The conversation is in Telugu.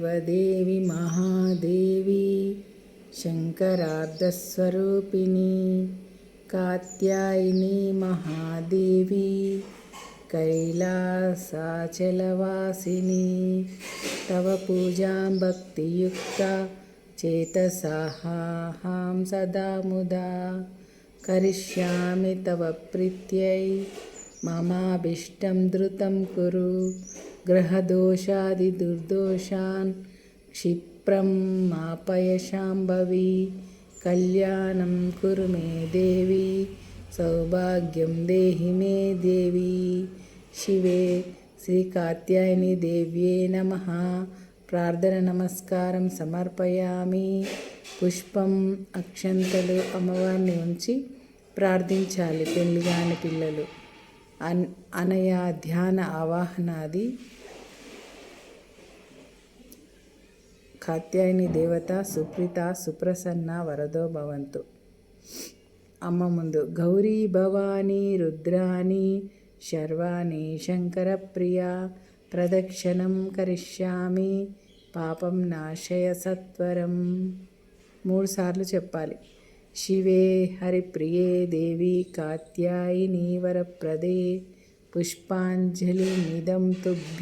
దేవదేవి మహాదేవి శంకరార్ధస్వరూపిణి కాత్యాయని మహాదేవి కైలాసాచలవాసిని తవ పూజాం భక్తియుక్త చేతసాహాం సదా ముదా కరిష్యామి తవ ప్రీత్యై మమాభీష్టం ధృతం కురు గ్రహదోషాదిదుర్దోషాన్ క్షిప్రం మాపయ శాంభవి కళ్యాణం కురు మే దేవి సౌభాగ్యం దేహి మే దేవి శివే శ్రీ కాత్యాయని దేవ్యే నమః. ప్రార్థన నమస్కారం సమర్పయామి. పుష్పం అక్షంతలు అమ్మవారిని ఉంచి ప్రార్థించాలి. పెళ్లి కాని పిల్లలు అనయ ధ్యాన ఆవాహనాది కాత్యాయని దేవత సుప్రీత సుప్రసన్న వరదో భవంతు. అమ్మ ముందు గౌరీ భవానీ రుద్రాని శర్వాణి శంకరప్రియ ప్రదక్షిణం కరిష్యామి పాపం నాశయ సత్వరం. 3 సార్లు చెప్పాలి. శివే హరిప్రియే దేవి కాత్యాయని వరప్రదే పుష్పాంజలినిదం తుభ్యం.